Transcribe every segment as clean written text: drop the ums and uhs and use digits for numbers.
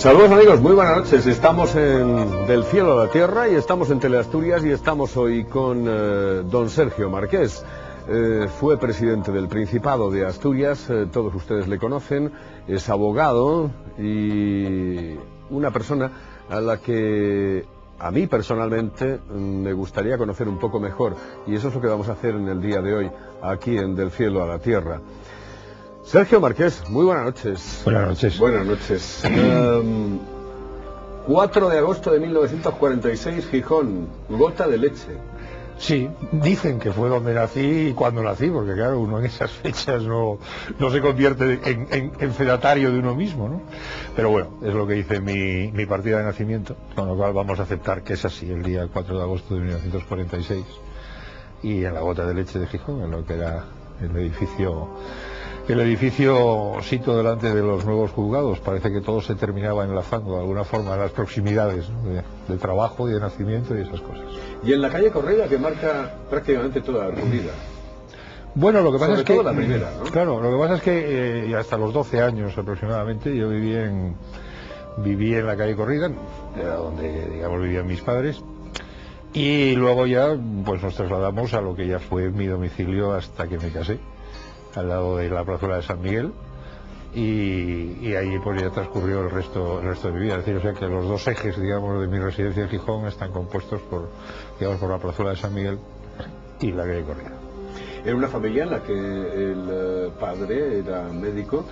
Saludos amigos, muy buenas noches. Estamos en Del Cielo a la Tierra y estamos en Teleasturias y estamos hoy con don Sergio Marqués. Fue presidente del Principado de Asturias, todos ustedes le conocen, es abogado y una persona a la que a mí personalmente me gustaría conocer un poco mejor, y eso es lo que vamos a hacer en el día de hoy, aquí en Del Cielo a la Tierra. Sergio Marqués, muy buenas noches. Buenas noches. Buenas noches. 4 de agosto de 1946, Gijón, gota de leche. Sí, dicen que fue donde nací y cuando nací, porque claro, uno en esas fechas no se convierte en fedatario de uno mismo, ¿no? Pero bueno, es lo que dice mi partida de nacimiento, con lo cual vamos a aceptar que es así, el día 4 de agosto de 1946, y en la gota de leche de Gijón, en lo que era el edificio sito delante de los nuevos juzgados. Parece que todo se terminaba enlazando de alguna forma en las proximidades, ¿no? de trabajo y de nacimiento y esas cosas. Y en la calle Correa, que marca prácticamente toda tu vida. Bueno, lo que pasa Sobre es que todo la primera, ¿no? Claro, lo que pasa es que hasta los 12 años aproximadamente yo viví en la calle Corrida, era donde digamos vivían mis padres, y luego ya pues nos trasladamos a lo que ya fue mi domicilio hasta que me casé, al lado de la plazuela de San Miguel, y ahí pues ya transcurrió el resto de mi vida. Es decir, o sea que los dos ejes, digamos, de mi residencia en Gijón están compuestos por la plazuela de San Miguel y la calle Correa. Era una familia en la que el padre era médico.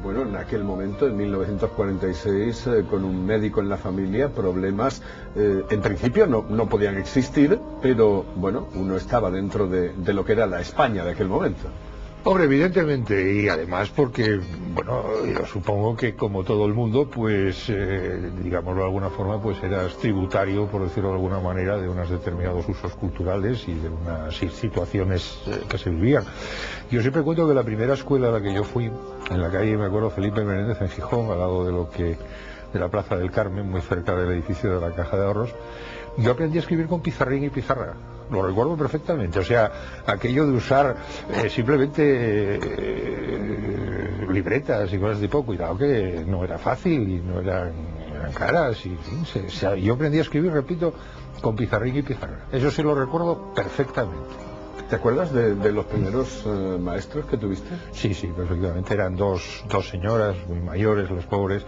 Bueno, en aquel momento, en 1946, con un médico en la familia, problemas en principio no podían existir, pero bueno, uno estaba dentro de lo que era la España de aquel momento. Hombre, evidentemente, y además porque, bueno, yo supongo que como todo el mundo, pues, digámoslo de alguna forma, pues eras tributario, por decirlo de alguna manera, de unos determinados usos culturales y de unas situaciones que se vivían. Yo siempre cuento que la primera escuela a la que yo fui, en la calle, me acuerdo, Felipe Menéndez, en Gijón, al lado de la Plaza del Carmen, muy cerca del edificio de la Caja de Ahorros, yo aprendí a escribir con pizarrín y pizarra. Lo recuerdo perfectamente. O sea, aquello de usar simplemente libretas y cosas de tipo, cuidado que no era fácil y no eran caras. Y, en fin, yo aprendí a escribir, repito, con pizarrín y pizarra. Eso sí lo recuerdo perfectamente. ¿Te acuerdas de los primeros maestros que tuviste? Sí, perfectamente. Eran dos señoras muy mayores, las pobres,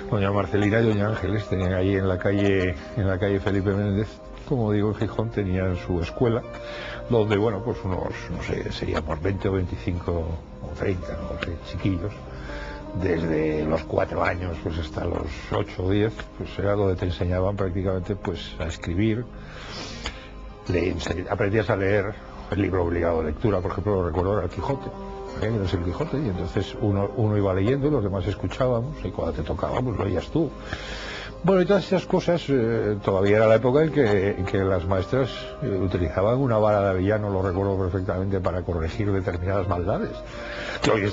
doña Marcelina y doña Ángeles. Tenían ahí en la calle Felipe Menéndez, como digo, en Gijón, tenían su escuela, donde, bueno, pues unos, no sé, seríamos 20 o 25 o 30, no sé, chiquillos, desde los 4 años pues hasta los 8 o 10, pues era donde te enseñaban prácticamente pues a escribir. Aprendías a leer el libro obligado de lectura, por ejemplo, lo recuerdo, era el Quijote. No es el Quijote, y entonces uno iba leyendo y los demás escuchábamos, y cuando te tocaba pues lo leías tú. Bueno, y todas esas cosas, todavía era la época en que las maestras utilizaban una vara de avellano, lo recuerdo perfectamente, para corregir determinadas maldades, que hoy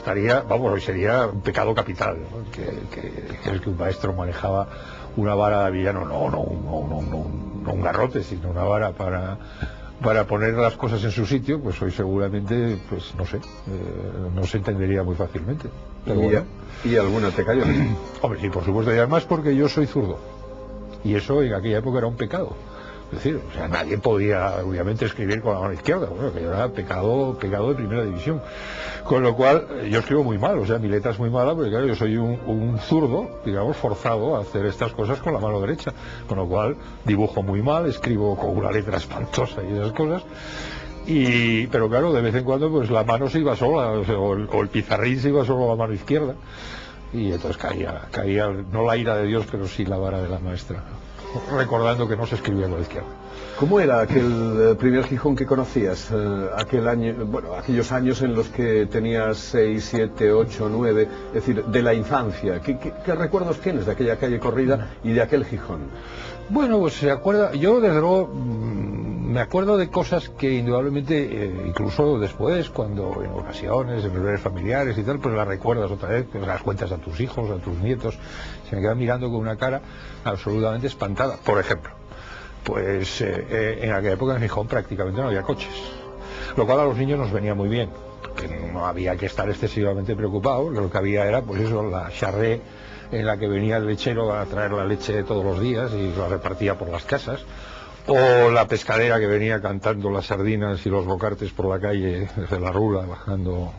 sería un pecado capital, ¿no? que un maestro manejaba una vara de avellano, no un garrote, sino una vara para poner las cosas en su sitio, pues hoy seguramente, pues no sé, no se entendería muy fácilmente. Pero bueno. ¿Y alguna te cayó? Hombre, sí, por supuesto, y además porque yo soy zurdo, y eso en aquella época era un pecado. Es decir, o sea, nadie podía, obviamente, escribir con la mano izquierda, bueno, que era pecado de primera división. Con lo cual, yo escribo muy mal, o sea, mi letra es muy mala, porque claro, yo soy un zurdo, digamos, forzado a hacer estas cosas con la mano derecha. Con lo cual, dibujo muy mal, escribo con una letra espantosa y esas cosas. Pero claro, de vez en cuando, pues la mano se iba sola, o el pizarrín se iba solo a la mano izquierda. Y entonces caía, no la ira de Dios, pero sí la vara de la maestra, recordando que no se escribía con la izquierda. ¿Cómo era aquel primer Gijón que conocías? Aquellos años en los que tenías 6, 7, 8, 9, es decir, de la infancia. ¿Qué recuerdos tienes de aquella calle Corrida y de aquel Gijón? Bueno, pues se acuerda, yo desde luego me acuerdo de cosas que indudablemente, incluso después, cuando en ocasiones, en reuniones familiares y tal, pues las recuerdas otra vez, pues las cuentas a tus hijos, a tus nietos, se me quedan mirando con una cara absolutamente espantada. Por ejemplo, pues en aquella época en Gijón prácticamente no había coches, lo cual a los niños nos venía muy bien, porque no había que estar excesivamente preocupados. Lo que había era, pues eso, la charré en la que venía el lechero a traer la leche todos los días y la repartía por las casas, o la pescadera que venía cantando las sardinas y los bocartes por la calle desde la rula bajando,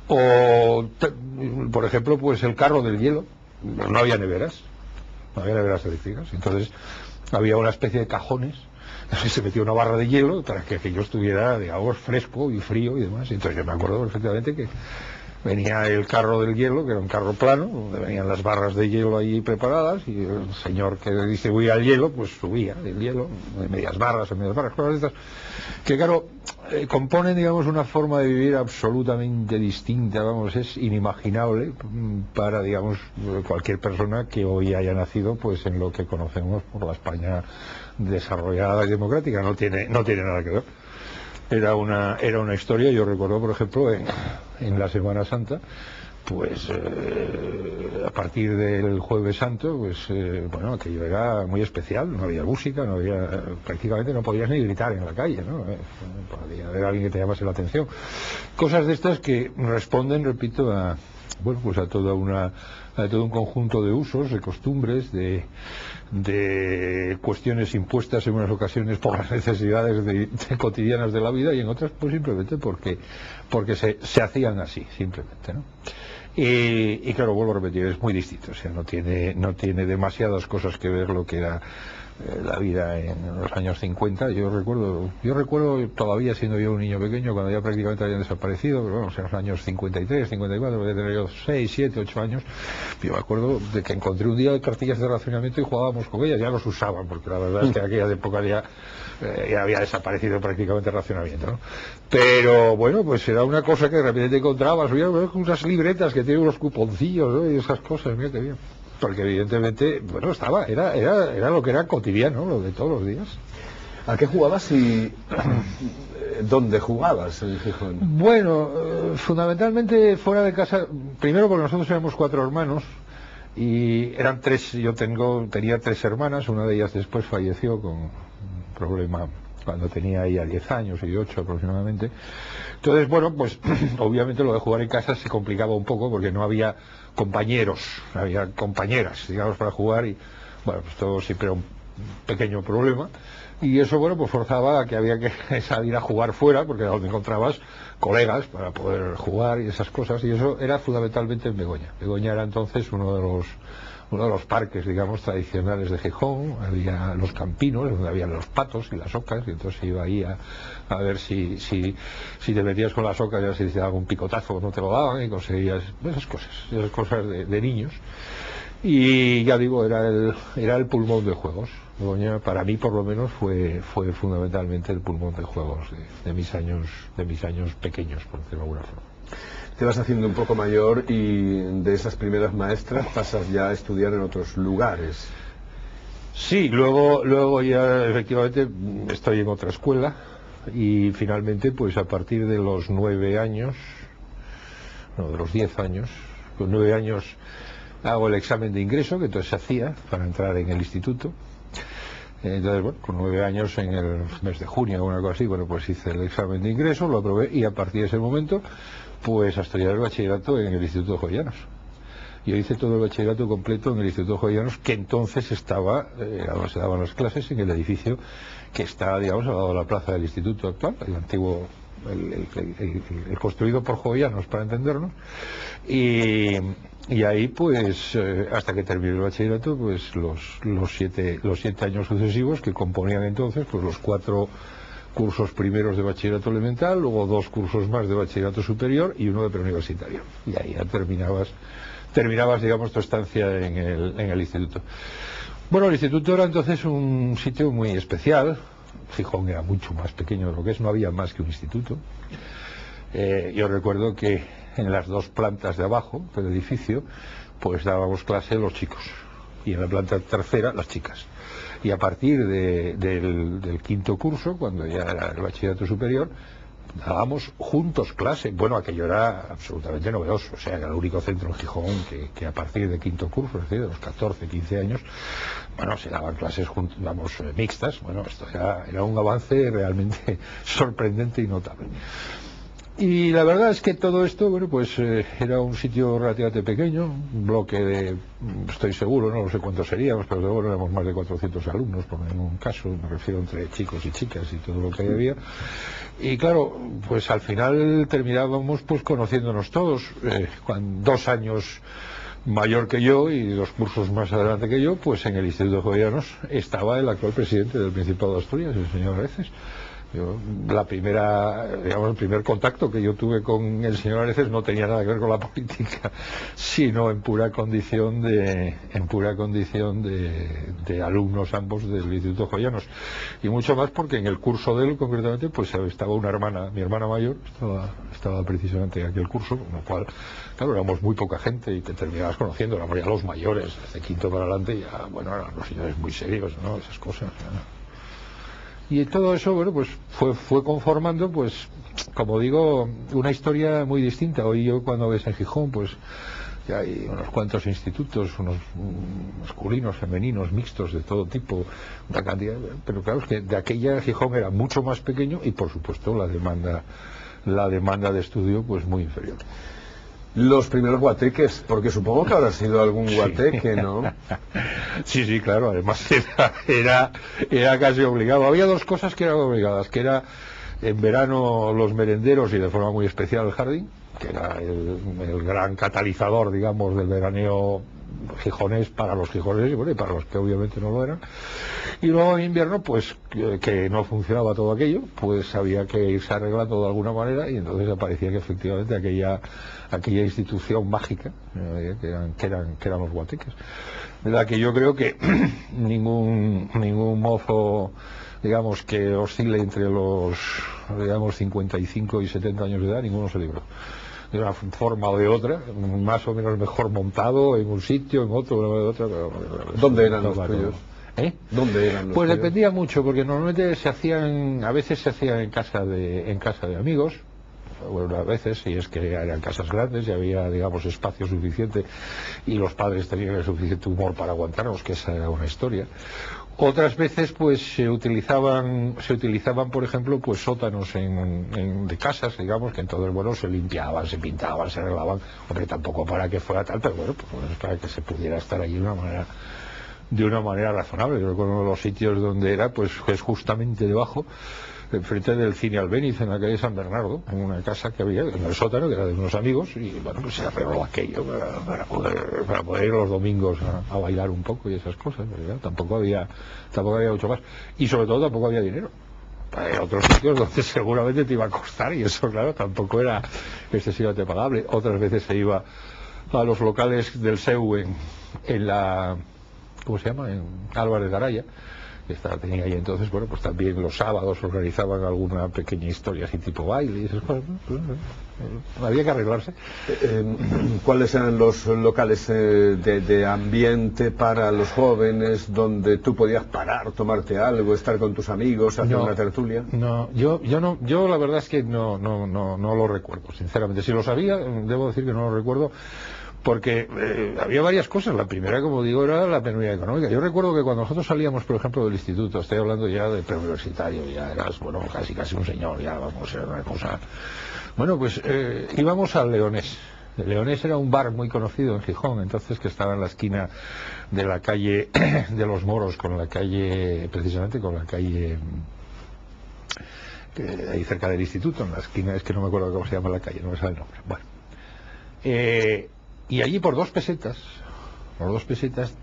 o por ejemplo pues el carro del hielo. No había neveras eléctricas, entonces había una especie de cajones, se metía una barra de hielo para que aquello estuviera, digamos, fresco y frío y demás. Entonces yo me acuerdo perfectamente que venía el carro del hielo, que era un carro plano, donde venían las barras de hielo ahí preparadas, y el señor que distribuía el hielo, pues subía el hielo, de medias barras, cosas de estas, que claro, componen, digamos, una forma de vivir absolutamente distinta, vamos, es inimaginable para, digamos, cualquier persona que hoy haya nacido, pues en lo que conocemos por la España desarrollada y democrática. No tiene nada que ver. Era una historia. Yo recuerdo, por ejemplo, en la Semana Santa, pues a partir del Jueves Santo, pues bueno, aquello era muy especial. No había música, prácticamente no podías ni gritar en la calle, ¿no? Podía haber alguien que te llamase la atención. Cosas de estas que responden, repito, a todo un conjunto de usos, de costumbres, de cuestiones impuestas en unas ocasiones por las necesidades cotidianas de la vida, y en otras pues simplemente porque se hacían así, simplemente, ¿no? Y claro, vuelvo a repetir, es muy distinto, o sea, no tiene demasiadas cosas que ver lo que era la vida en los años 50. Yo recuerdo todavía siendo yo un niño pequeño, cuando ya prácticamente habían desaparecido, pero bueno, en los años 53, 54, podía tener yo 6, 7, 8 años. Yo me acuerdo de que encontré un día cartillas de racionamiento y jugábamos con ellas. Ya los usaban, porque la verdad es que en aquella época ya había desaparecido prácticamente el racionamiento, ¿no? Pero bueno, pues era una cosa que de repente te encontrabas, había unas libretas que tienen unos cuponcillos, ¿no? Y esas cosas, mira qué bien. Porque evidentemente, bueno, era lo que era cotidiano, lo de todos los días. ¿A qué jugabas y dónde jugabas en Gijón? Bueno, fundamentalmente fuera de casa, primero porque nosotros éramos 4 hermanos y eran 3, tenía 3 hermanas, una de ellas después falleció con un problema cuando tenía ya 10 años y 8 aproximadamente. Entonces, bueno, pues obviamente lo de jugar en casa se complicaba un poco porque no había compañeros, había compañeras, digamos, para jugar, y bueno, pues todo siempre era un pequeño problema, y eso, bueno, pues forzaba a que había que salir a jugar fuera, porque era donde encontrabas colegas para poder jugar y esas cosas, y eso era fundamentalmente en Begoña. Begoña era entonces uno de los parques, digamos, tradicionales de Gijón. Había los campinos, donde había los patos y las ocas, y entonces iba ahí a ver si te metías con las ocas, ya si te daban un picotazo no te lo daban, y conseguías esas cosas de niños. Y ya digo, era el pulmón de juegos. Begoña, para mí por lo menos, fue fundamentalmente el pulmón de juegos de mis años pequeños, por decirlo de alguna forma. Te vas haciendo un poco mayor y de esas primeras maestras pasas ya a estudiar en otros lugares. Sí, luego ya efectivamente estoy en otra escuela, y finalmente pues a partir de los 9 años, no, de los 10 años, con 9 años hago el examen de ingreso, que entonces se hacía para entrar en el instituto. Entonces, bueno, con 9 años, en el mes de junio o una cosa así, bueno, pues hice el examen de ingreso, lo aprobé, y a partir de ese momento pues a estudiar el bachillerato en el Instituto Jovellanos. Yo hice todo el bachillerato completo en el Instituto Jovellanos, que entonces estaba, donde se daban las clases, en el edificio que está, digamos, al lado de la plaza del instituto actual, el antiguo, el construido por Jovellanos, para entendernos. Y ahí, pues, hasta que terminé el bachillerato, pues los 7 años sucesivos, que componían entonces pues los 4 cursos primeros de bachillerato elemental, luego 2 cursos más de bachillerato superior y 1 de preuniversitario. Y ahí ya terminabas, digamos, tu estancia en el instituto. Bueno, el instituto era entonces un sitio muy especial. Gijón era mucho más pequeño de lo que es, no había más que un instituto. Yo recuerdo que en las 2 plantas de abajo del edificio pues dábamos clase los chicos, y en la planta tercera las chicas. Y a partir del 5.º curso, cuando ya era el bachillerato superior, dábamos juntos clase. Bueno, aquello era absolutamente novedoso, o sea, era el único centro en Gijón que a partir del 5.º curso, es decir, de los 14, 15 años, bueno, se daban clases mixtas. Bueno, esto era un avance realmente sorprendente y notable. Y la verdad es que todo esto, bueno, pues era un sitio relativamente pequeño, un bloque de, estoy seguro, no sé cuántos seríamos, pero de bueno, éramos más de 400 alumnos, por en un caso, me refiero entre chicos y chicas y todo lo que había. Y claro, pues al final terminábamos pues conociéndonos todos, 2 años mayor que yo y 2 cursos más adelante que yo, pues en el Instituto Jovellanos estaba el actual presidente del Principado de Asturias, el señor Areces. El primer contacto que yo tuve con el señor Areces no tenía nada que ver con la política, sino en pura condición de alumnos ambos del Instituto Jovellanos, y mucho más porque en el curso de él concretamente pues estaba una hermana, mi hermana mayor estaba precisamente en aquel curso, con lo cual claro, éramos muy poca gente y te terminabas conociendo, éramos ya los mayores, desde quinto para adelante ya, bueno, eran los señores muy serios, ¿no? Esas cosas, ¿no? Y todo eso, bueno, pues fue conformando, pues, como digo, una historia muy distinta. Hoy yo cuando ves en Gijón, pues, ya hay unos cuantos institutos, unos masculinos, femeninos, mixtos, de todo tipo, una cantidad, pero claro, es que de aquella Gijón era mucho más pequeño y, por supuesto, la demanda de estudio, pues, muy inferior. Los primeros guateques, porque supongo que habrá sido algún guateque, ¿no? Sí, claro, además era casi obligado. Había 2 cosas que eran obligadas, que era en verano los merenderos y de forma muy especial el jardín, que era el gran catalizador, digamos, del veraneo gijonés para los gijoneses y bueno, y para los que obviamente no lo eran. Y luego en invierno, pues que no funcionaba todo aquello, pues había que irse arreglando de alguna manera y entonces aparecía que efectivamente aquella institución mágica que eran los guateques, de la que yo creo que ningún mozo, digamos, que oscile entre los, digamos, 55 y 70 años de edad, ninguno se libró. De una forma o de otra, más o menos mejor montado en un sitio, en otro, en otra. ¿Dónde eran los tuyos? ¿Dónde eran los tuyos? Dependía mucho, porque normalmente a veces se hacían en casa de amigos, bueno, a veces, si es que eran casas grandes y había, digamos, espacio suficiente y los padres tenían el suficiente humor para aguantarnos, que esa era una historia. Otras veces pues se utilizaban por ejemplo pues sótanos de casas, digamos, que entonces bueno se limpiaban, se pintaban, se arreglaban, hombre, tampoco para que fuera tal, pero bueno, pues para que se pudiera estar allí de una manera razonable. Yo recuerdo uno de los sitios donde era, pues es justamente debajo, enfrente del cine Albéniz, en la calle San Bernardo, en una casa que había en el sótano, que era de unos amigos, y bueno, pues se arregló aquello para poder ir los domingos a bailar un poco y esas cosas, ¿verdad? Tampoco había mucho más, y sobre todo tampoco había dinero. Hay otros sitios donde seguramente te iba a costar, y eso claro, tampoco era excesivamente pagable. Otras veces se iba a los locales del SEU en la, ¿cómo se llama?, en Álvarez de Araya, que tenía ahí entonces, bueno, pues también los sábados organizaban alguna pequeña historia así tipo baile y esas cosas, ¿no? Había que arreglarse. ¿Cuáles eran los locales de ambiente para los jóvenes donde tú podías parar, tomarte algo, estar con tus amigos, hacer una tertulia? No, yo la verdad es que no lo recuerdo, sinceramente. Si lo sabía, debo decir que no lo recuerdo, porque había varias cosas. La primera, como digo, era la penuria económica. Yo recuerdo que cuando nosotros salíamos, por ejemplo, del instituto, estoy hablando ya de preuniversitario, ya eras, bueno, casi un señor, ya vamos, era una cosa. Bueno, pues íbamos al Leonés. El Leonés era un bar muy conocido en Gijón, entonces, que estaba en la esquina de la calle de los Moros, precisamente con la calle ahí cerca del instituto, en la esquina, es que no me acuerdo cómo se llama la calle, no me sale el nombre. Bueno. Y allí por 2 pesetas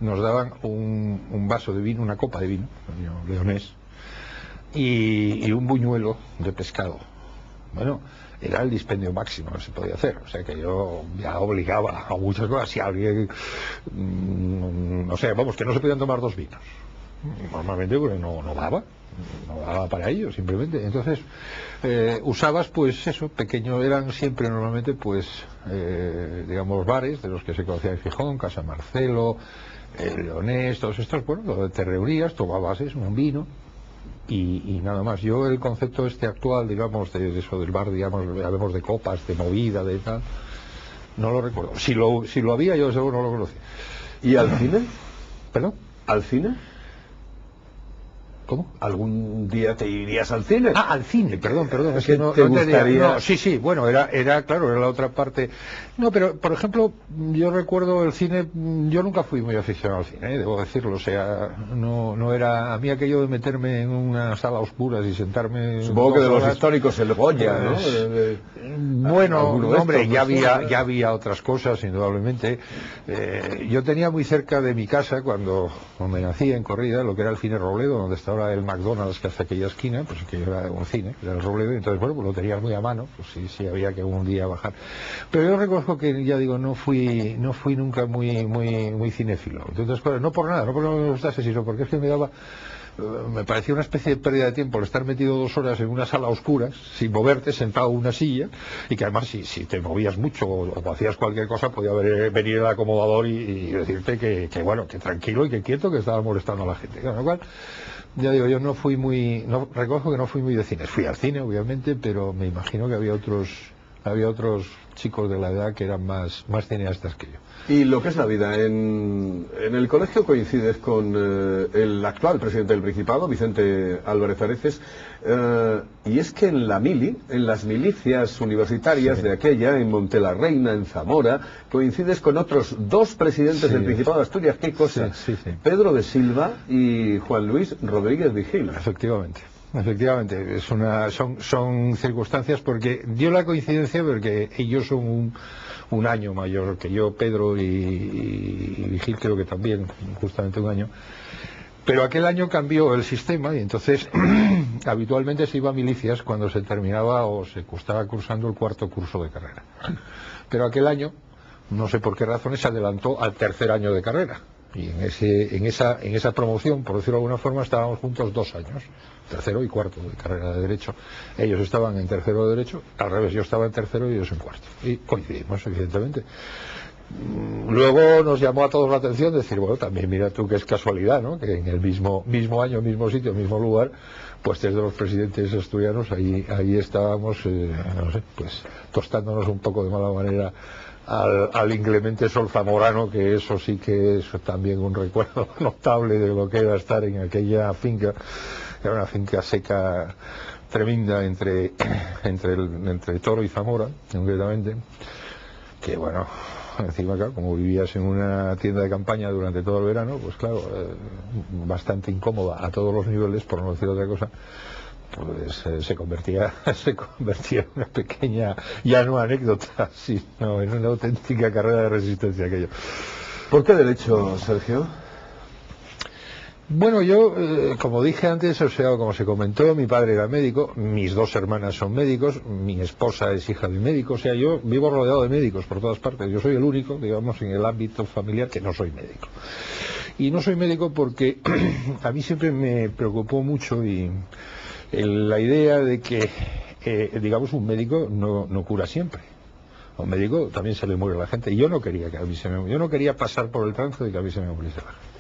nos daban un vaso de vino, una copa de vino, leonés, y un buñuelo de pescado. Bueno, era el dispendio máximo que se podía hacer, o sea que yo ya obligaba a muchas cosas. Si alguien, no sé, vamos, que no se podían tomar 2 vinos, normalmente porque no daba para ello, simplemente. Entonces usabas, pues eso, pequeño, eran siempre normalmente, pues digamos, bares de los que se conocía en Gijón, Casa Marcelo, Leonés, todos estos, bueno, donde te reunías, tomabas eso, un vino y nada más. Yo el concepto actual, digamos, de eso del bar, digamos, hablemos de copas, de movida, de tal, no lo recuerdo. Si lo había, yo seguro no lo conocía. ¿Y al cine? ¿Perdón? ¿Al cine? ¿Cómo? ¿Algún día te irías al cine? Ah, al cine, perdón, es ¿Qué que no te no tenía- gustaría? no, sí, bueno, claro, era la otra parte. No, pero, por ejemplo, yo recuerdo el cine, yo nunca fui muy aficionado al cine, debo decirlo, o sea, no era, a mí aquello de meterme en una sala a oscuras y sentarme Supongo que 2 de los horas, históricos el Goya, ¿no? pues, bueno, alguno de hombre, estos, no sé, ya había otras cosas, indudablemente. Yo tenía muy cerca de mi casa, cuando me nací en Corrida, lo que era el cine Robledo, donde está ahora el McDonald's, que hace aquella esquina, pues que era un cine, era el Robledo, y entonces, bueno, pues lo tenía muy a mano, pues sí había que un día bajar. Pero yo reconozco que, ya digo, no fui nunca muy cinéfilo. Entonces, claro, no por nada, no porque no me gustase, sino porque es que me parecía una especie de pérdida de tiempo el estar metido 2 horas en una sala a oscuras, sin moverte, sentado en una silla, y que además si te movías mucho o hacías cualquier cosa, podía venir el acomodador y decirte que bueno, que tranquilo y que quieto, que estaba molestando a la gente. Con lo cual, ya digo, yo reconozco que no fui muy de cine. Fui al cine, obviamente, pero me imagino que había otros chicos de la edad que eran más cineastas que yo. Y lo que es la vida, en el colegio coincides con el actual presidente del Principado, Vicente Álvarez Areces, y es que en las milicias universitarias Sí. de aquella, en Montelarreina, en Zamora, coincides con otros 2 presidentes Sí. del Principado de Asturias. ¿Qué cosa? Sí. Pedro de Silva y Juan Luis Rodríguez Vigil. Efectivamente, son circunstancias, porque dio la coincidencia porque ellos son un año mayor que yo, Pedro y Vigil creo que también, justamente un año. Pero aquel año cambió el sistema y entonces habitualmente se iba a milicias cuando se terminaba o se estaba cursando el 4.º curso de carrera. Pero aquel año, no sé por qué razones, se adelantó al 3.er año de carrera. Y en esa promoción, por decirlo de alguna forma, estábamos juntos 2 años, 3.º y 4.º de carrera de Derecho. Ellos estaban en 3.º de Derecho, al revés, yo estaba en 3.º y ellos en 4.º. Y coincidimos, evidentemente. Luego nos llamó a todos la atención decir, bueno, también mira tú que es casualidad, ¿no? Que en el mismo año, mismo sitio, mismo lugar, pues 3 de los presidentes asturianos, ahí estábamos, no sé, pues tostándonos un poco de mala manera al inclemente sol zamorano, que eso sí que es también un recuerdo notable de lo que era estar en aquella finca. Era una finca seca tremenda entre Toro y Zamora, concretamente, que bueno, encima acá, como vivías en una tienda de campaña durante todo el verano, pues claro, bastante incómoda a todos los niveles, por no decir otra cosa, pues se convertía en una pequeña, ya no anécdota, sino en una auténtica carrera de resistencia aquello. ¿Por qué Derecho, Sergio? Bueno, yo, como dije antes, o sea, como se comentó, mi padre era médico, mis 2 hermanas son médicos, mi esposa es hija de médico, o sea, yo vivo rodeado de médicos por todas partes. Yo soy el único, digamos, en el ámbito familiar que no soy médico. Y no soy médico porque a mí siempre me preocupó mucho la idea de que, digamos, un médico no cura siempre. A un médico también se le muere la gente. Y yo no quería yo no quería pasar por el trance de que a mí se me muriese la gente.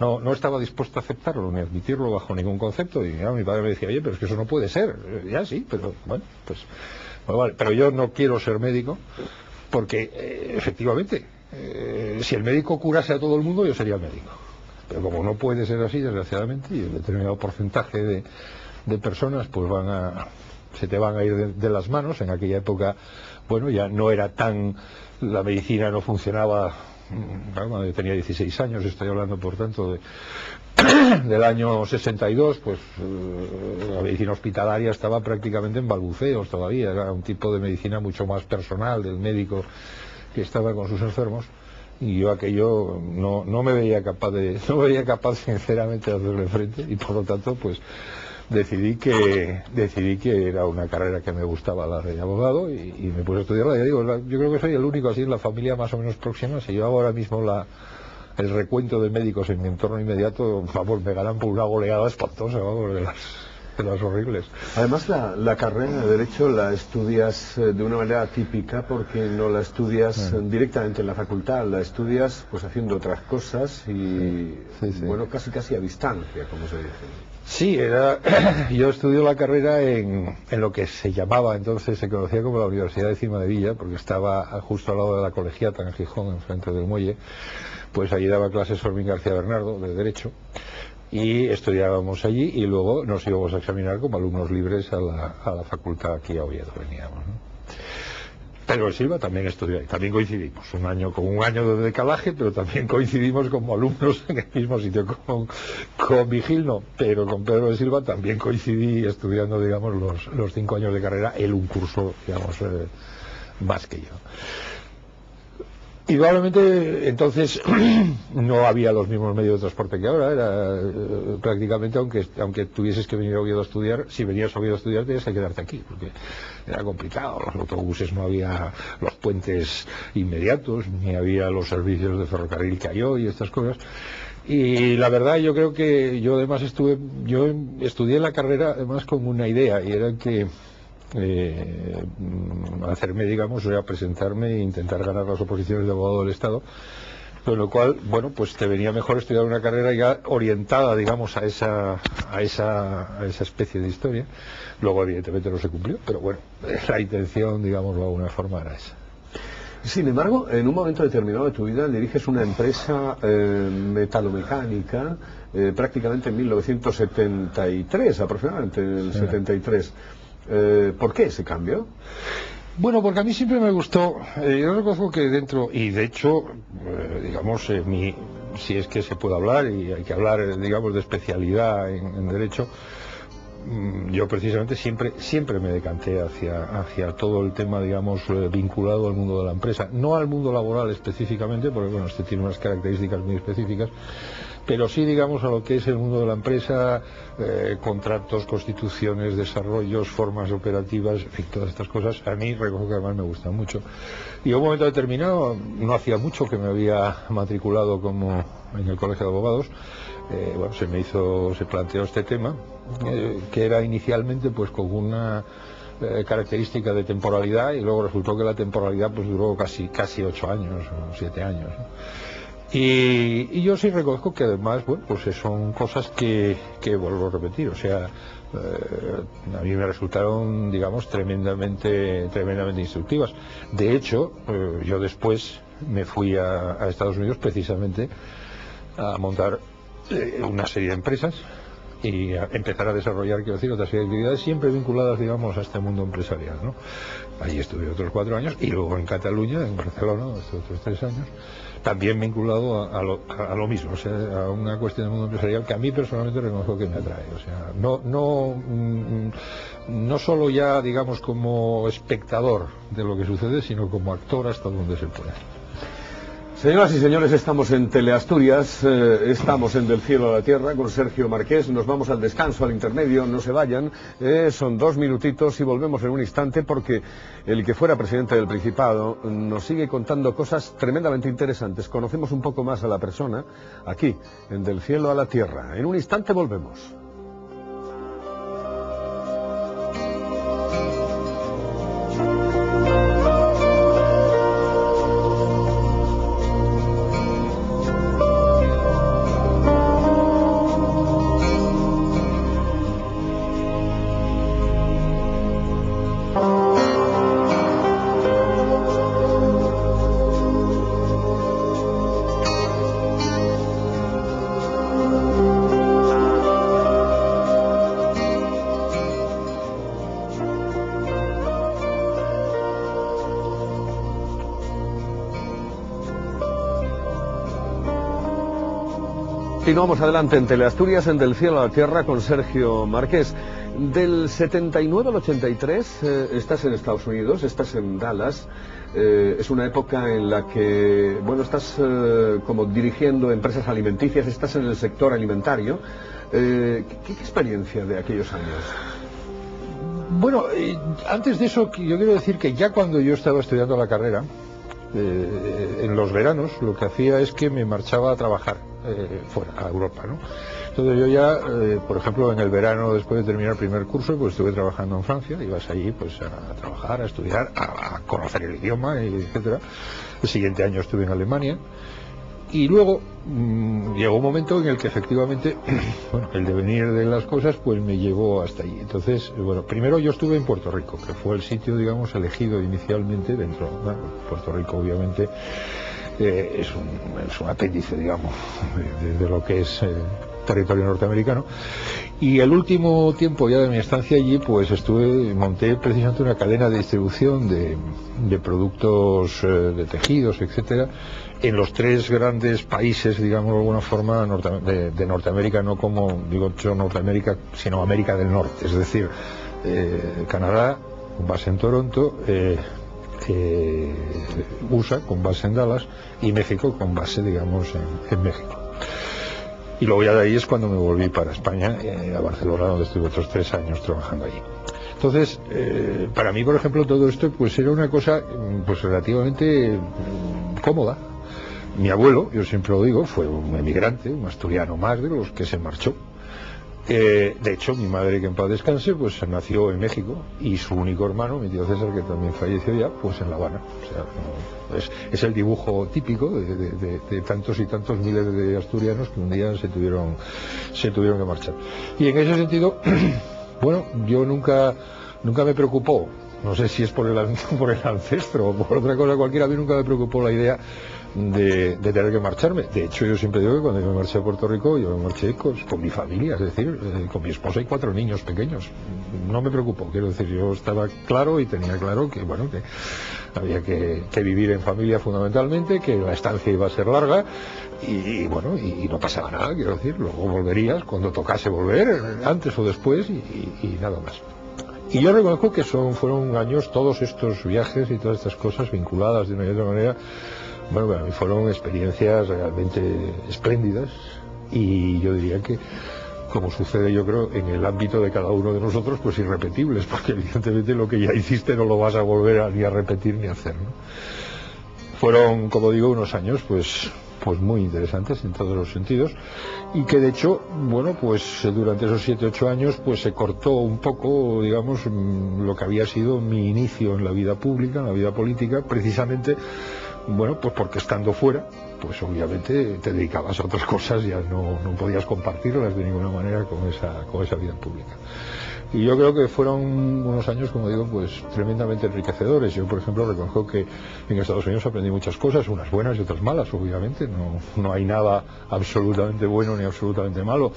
No estaba dispuesto a aceptarlo ni a admitirlo bajo ningún concepto. Y mi padre me decía, oye, pero es que eso no puede ser. Ya sí, pero bueno, pues vale. Pero yo no quiero ser médico porque efectivamente, si el médico curase a todo el mundo, yo sería el médico. Pero como no puede ser así, desgraciadamente, y un determinado porcentaje de personas pues se te van a ir de las manos. En aquella época, bueno, ya no era la medicina no funcionaba. Cuando yo tenía 16 años, estoy hablando por tanto del año 62, pues la medicina hospitalaria estaba prácticamente en balbuceos todavía, era un tipo de medicina mucho más personal del médico que estaba con sus enfermos, y yo aquello no me veía capaz sinceramente de hacerle frente, y por lo tanto pues decidí que era una carrera que me gustaba, la de abogado, y me puse a estudiarla. Ya digo, yo creo que soy el único así en la familia más o menos próxima. Si yo hago ahora mismo el recuento de médicos en mi entorno inmediato, vamos, me ganan por una goleada espantosa, vamos, de las horribles. Además, la carrera de Derecho la estudias de una manera típica, porque no la estudias directamente en la facultad, la estudias pues haciendo otras cosas y bueno, casi a distancia, como se dice. Sí, yo estudié la carrera en lo que se llamaba entonces, se conocía como la Universidad de Cimadevilla, porque estaba justo al lado de la Colegiata en Gijón, enfrente del muelle. Pues allí daba clases Fermín García Bernardo, de Derecho. y estudiábamos allí y luego nos íbamos a examinar como alumnos libres a la facultad aquí a Oviedo veníamos, ¿no? Pedro Silva también estudió ahí, también coincidimos, un año de decalaje, pero también coincidimos como alumnos en el mismo sitio. Con Vigil no, pero con Pedro Silva también coincidí estudiando, digamos, los 5 años de carrera, él un curso, digamos, más que yo. Indudablemente, entonces, no había los mismos medios de transporte que ahora, era prácticamente, aunque tuvieses que venir a Oviedo a estudiar, si venías a Oviedo a estudiar tenías que quedarte aquí, porque era complicado, los autobuses no había los puentes inmediatos, ni había los servicios de ferrocarril que hay hoy y estas cosas. Y la verdad, yo creo que yo además estudié la carrera además con una idea, y era que hacerme, digamos, era presentarme e intentar ganar las oposiciones de abogado del Estado, con lo cual, bueno, pues te venía mejor estudiar una carrera ya orientada, digamos, a esa especie de historia. Luego, evidentemente, no se cumplió, pero bueno, la intención, digamos, de alguna forma era esa. Sin embargo, en un momento determinado de tu vida diriges una empresa metalomecánica, prácticamente en 1973, aproximadamente, en el 73. ¿Por qué ese cambio? Bueno, porque a mí siempre me gustó, yo reconozco que dentro, y de hecho, digamos, si es que se puede hablar, y hay que hablar, digamos, de especialidad en derecho, yo precisamente siempre me decanté hacia todo el tema, digamos, vinculado al mundo de la empresa, no al mundo laboral específicamente, porque bueno, este tiene unas características muy específicas, pero sí, digamos, a lo que es el mundo de la empresa, contratos, constituciones, desarrollos, formas operativas, en fin, todas estas cosas, a mí reconozco que además me gustan mucho. Y a un momento determinado, no hacía mucho que me había matriculado como en el Colegio de Abogados, bueno, se planteó este tema, que era inicialmente pues con una característica de temporalidad, y luego resultó que la temporalidad pues duró casi 8 años o 7 años, ¿no? Y yo sí reconozco que además, bueno, pues son cosas que vuelvo a repetir, o sea, a mí me resultaron, digamos, tremendamente instructivas. De hecho, yo después me fui a Estados Unidos precisamente a montar una serie de empresas y a empezar a desarrollar, quiero decir, otra serie de actividades siempre vinculadas, digamos, a este mundo empresarial, ¿no? Allí estuve otros 4 años y luego en Cataluña, en Barcelona, otros 3 años, también vinculado a lo mismo, o sea, a una cuestión del mundo empresarial que a mí personalmente reconozco que me atrae, o sea, no solo ya, digamos, como espectador de lo que sucede, sino como actor hasta donde se puede. Señoras y señores, estamos en Teleasturias, estamos en Del Cielo a la Tierra con Sergio Marqués, nos vamos al descanso, al intermedio, no se vayan, son 2 minutitos y volvemos en un instante porque el que fuera presidente del Principado nos sigue contando cosas tremendamente interesantes. Conocemos un poco más a la persona aquí, en Del Cielo a la Tierra. En un instante volvemos. Continuamos adelante en Teleasturias, en Del Cielo a la Tierra, con Sergio Marqués. Del 79 al 83 estás en Estados Unidos, estás en Dallas. Es una época en la que, bueno, estás como dirigiendo empresas alimenticias, estás en el sector alimentario. ¿Qué experiencia de aquellos años? Bueno, antes de eso, yo quiero decir que ya cuando yo estaba estudiando la carrera, en los veranos, lo que hacía es que me marchaba a trabajar fuera, a Europa, ¿no? Entonces yo ya, por ejemplo, en el verano, después de terminar el primer curso, pues estuve trabajando en Francia, ibas allí pues a trabajar, a estudiar, a conocer el idioma, etcétera. El siguiente año estuve en Alemania. Y luego llegó un momento en el que efectivamente, bueno, el devenir de las cosas pues me llevó hasta allí. Entonces, bueno, primero yo estuve en Puerto Rico, que fue el sitio, digamos, elegido inicialmente dentro. Bueno, Puerto Rico obviamente es un apéndice, digamos, de lo que es territorio norteamericano. Y el último tiempo ya de mi estancia allí, pues monté precisamente una cadena de distribución de productos de tejidos, etcétera, en los 3 grandes países, digamos de alguna forma, de Norteamérica, no como digo yo Norteamérica, sino América del Norte, es decir, Canadá, con base en Toronto, USA, con base en Dallas, y México, con base, digamos, en México. Y luego ya de ahí es cuando me volví para España, a Barcelona, donde estuve otros 3 años trabajando allí. Entonces, para mí, por ejemplo, todo esto pues era una cosa pues relativamente cómoda. Mi abuelo, yo siempre lo digo, fue un emigrante, un asturiano más de los que se marchó. De hecho, mi madre, que en paz descanse, pues nació en México, y su único hermano, mi tío César, que también falleció ya, pues en La Habana. O sea, es el dibujo típico de tantos y tantos miles de asturianos que un día se tuvieron que marchar. Y en ese sentido, bueno, yo nunca me preocupó, no sé si es por el ancestro o por otra cosa cualquiera, a mí nunca me preocupó la idea de tener que marcharme. De hecho, yo siempre digo que cuando yo me marché a Puerto Rico, yo me marché con mi familia, es decir, con mi esposa y 4 niños pequeños. No me preocupó, quiero decir, yo estaba claro y tenía claro que, bueno, que había que vivir en familia fundamentalmente, que la estancia iba a ser larga y bueno, y no pasaba nada, quiero decir, luego volverías cuando tocase volver, antes o después, y nada más. Y yo reconozco que fueron años, todos estos viajes y todas estas cosas vinculadas de una y otra manera, bueno, para mí fueron experiencias realmente espléndidas, y yo diría que, como sucede yo creo en el ámbito de cada uno de nosotros, pues irrepetibles, porque evidentemente lo que ya hiciste no lo vas a volver ni a repetir ni a hacer, ¿no? Fueron, como digo, unos años pues muy interesantes en todos los sentidos, y que de hecho, bueno, pues durante esos 7-8 años pues se cortó un poco, digamos, lo que había sido mi inicio en la vida pública, en la vida política, precisamente, bueno, pues porque estando fuera, pues obviamente te dedicabas a otras cosas, ya no podías compartirlas de ninguna manera con esa vida pública. Y yo creo que fueron unos años, como digo, pues tremendamente enriquecedores. Yo, por ejemplo, reconozco que en Estados Unidos aprendí muchas cosas, unas buenas y otras malas, obviamente. No hay nada absolutamente bueno ni absolutamente malo.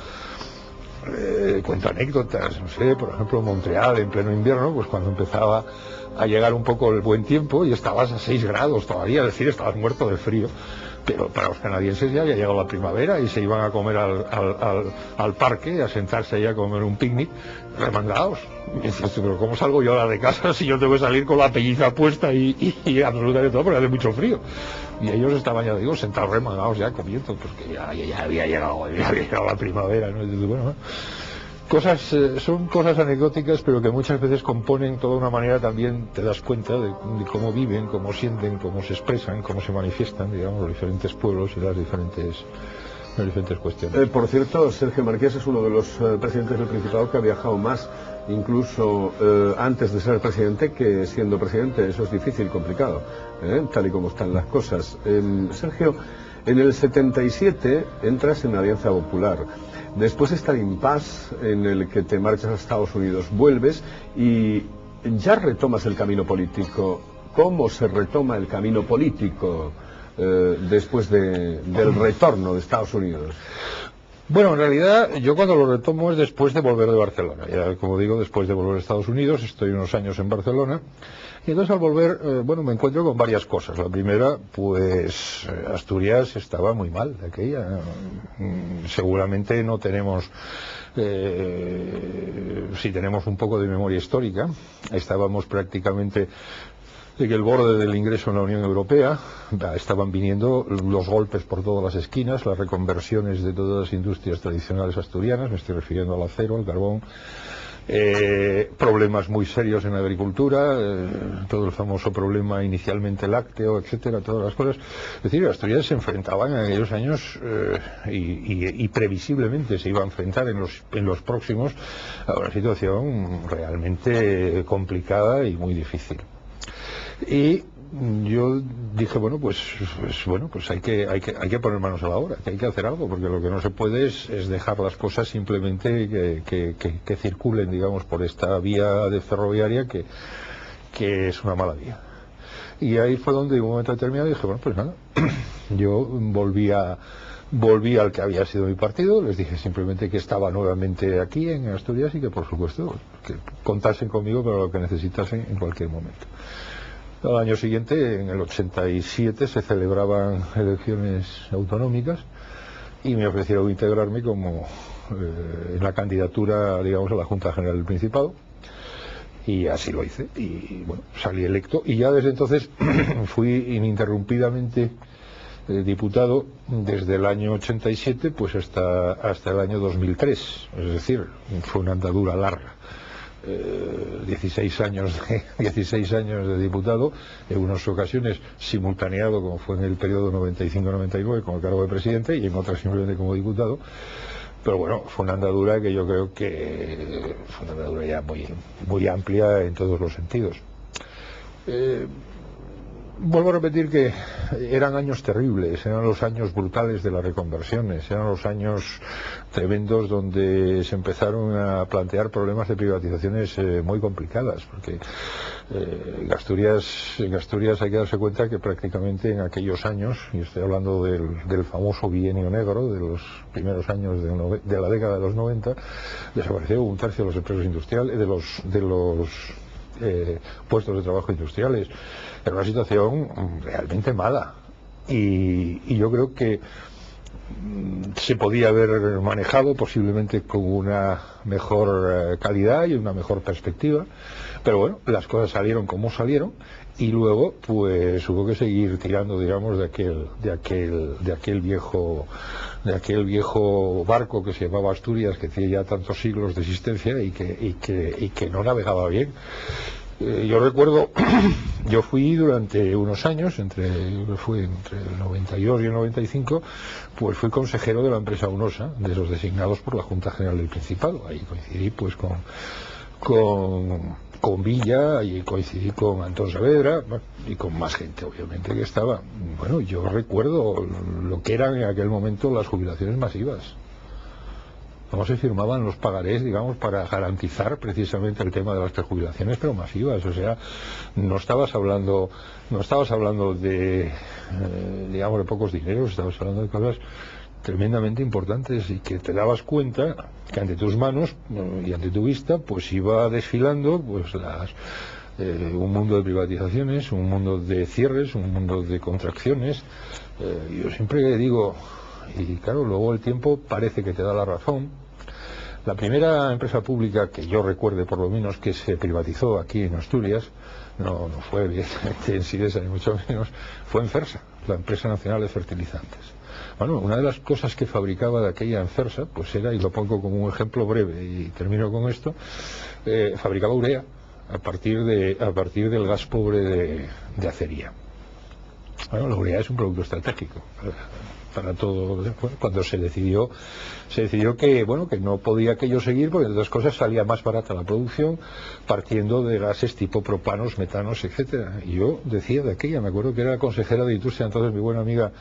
Cuento anécdotas, no sé, por ejemplo, Montreal en pleno invierno, pues cuando empezaba a llegar un poco el buen tiempo y estabas a 6 grados todavía, es decir, estabas muerto de frío. Pero para los canadienses ya había llegado la primavera y se iban a comer al parque, a sentarse ahí a comer un picnic, remangados. Y dices, pero ¿cómo salgo yo ahora de casa si yo tengo que salir con la pelliza puesta y absolutamente todo, porque hace mucho frío? Y ellos estaban, ya digo, sentados remangados ya comiendo, porque ya había llegado la primavera, ¿no? Y dices, bueno, son cosas anecdóticas, pero que muchas veces componen toda una manera, también te das cuenta de cómo viven, cómo sienten, cómo se expresan, cómo se manifiestan, digamos, los diferentes pueblos y las diferentes cuestiones. Por cierto, Sergio Marqués es uno de los presidentes del Principado que ha viajado más, incluso antes de ser presidente, que siendo presidente. Eso es difícil, complicado, tal y como están las cosas. Sergio, en el 77 entras en la Alianza Popular. Después está el impasse en el que te marchas a Estados Unidos, vuelves y ya retomas el camino político. ¿Cómo se retoma el camino político después del retorno de Estados Unidos? Bueno, en realidad yo cuando lo retomo es después de volver de Barcelona. Ya, como digo, después de volver a Estados Unidos, estoy unos años en Barcelona. Y entonces al volver, bueno, me encuentro con varias cosas. La primera, pues Asturias estaba muy mal de aquella. Seguramente no tenemos, si tenemos un poco de memoria histórica, estábamos prácticamente en el borde del ingreso en la Unión Europea. Estaban viniendo los golpes por todas las esquinas, las reconversiones de todas las industrias tradicionales asturianas, me estoy refiriendo al acero, al carbón, problemas muy serios en la agricultura, todo el famoso problema inicialmente lácteo, etcétera, todas las cosas. Es decir, Asturias se enfrentaban en aquellos años y previsiblemente se iba a enfrentar en los próximos a una situación realmente complicada y muy difícil. Y yo dije, bueno, pues hay que poner manos a la obra, que hay que hacer algo, porque lo que no se puede es dejar las cosas simplemente que circulen, digamos, por esta vía de ferroviaria que es una mala vía. Y ahí fue donde, en un momento determinado, dije, bueno, pues nada, yo volví a volví al que había sido mi partido, les dije simplemente que estaba nuevamente aquí en Asturias y que por supuesto que contasen conmigo para lo que necesitasen en cualquier momento. Al año siguiente, en el 87, se celebraban elecciones autonómicas y me ofrecieron integrarme como en la candidatura, digamos, a la Junta General del Principado, y así lo hice y bueno, salí electo y ya desde entonces fui ininterrumpidamente diputado desde el año 87 pues hasta el año 2003, es decir, fue una andadura larga. 16 años de diputado, en unas ocasiones simultaneado, como fue en el periodo 95-99 con el cargo de presidente, y en otras simplemente como diputado. Pero bueno, fue una andadura que yo creo que fue una andadura ya muy amplia en todos los sentidos. Vuelvo a repetir que eran años terribles, eran los años brutales de las reconversiones, eran los años tremendos donde se empezaron a plantear problemas de privatizaciones muy complicadas, porque en Asturias hay que darse cuenta que prácticamente en aquellos años, y estoy hablando del famoso bienio negro, de los primeros años de la década de los 90, desapareció un tercio de los empleos industriales, de los puestos de trabajo industriales. Era una situación realmente mala y yo creo que se podía haber manejado posiblemente con una mejor calidad y una mejor perspectiva, pero bueno, las cosas salieron como salieron y luego pues hubo que seguir tirando, digamos, de aquel viejo barco que se llamaba Asturias, que tiene ya tantos siglos de existencia y que no navegaba bien. Yo recuerdo, yo fui durante unos años, entre el 92 y el 95, pues fui consejero de la empresa UNOSA, de los designados por la Junta General del Principado. Ahí coincidí pues con Villa, y coincidí con Antón Saavedra, bueno, y con más gente obviamente que estaba. Bueno, yo recuerdo lo que eran en aquel momento las jubilaciones masivas. No se firmaban los pagarés, digamos, para garantizar precisamente el tema de las prejubilaciones, pero masivas. O sea, no estabas hablando de, digamos, de pocos dineros, estabas hablando de cosas tremendamente importantes y que te dabas cuenta que ante tus manos y ante tu vista, pues iba desfilando, pues un mundo de privatizaciones, un mundo de cierres, un mundo de contracciones. Yo siempre digo, y claro, luego el tiempo parece que te da la razón. La primera empresa pública que yo recuerde, por lo menos, que se privatizó aquí en Asturias, no fue evidentemente en Sidesa ni mucho menos, fue Enfersa, la empresa nacional de fertilizantes. Bueno, una de las cosas que fabricaba de aquella Enfersa, pues era, y lo pongo como un ejemplo breve y termino con esto, fabricaba urea a partir del gas pobre de acería. Bueno, la urea es un producto estratégico para todo. Cuando se decidió que bueno, que no podía aquello seguir, porque de otras cosas salía más barata la producción partiendo de gases tipo propanos, metanos, etcétera. Y yo decía de aquella, me acuerdo que era consejera de Industria entonces mi buena amiga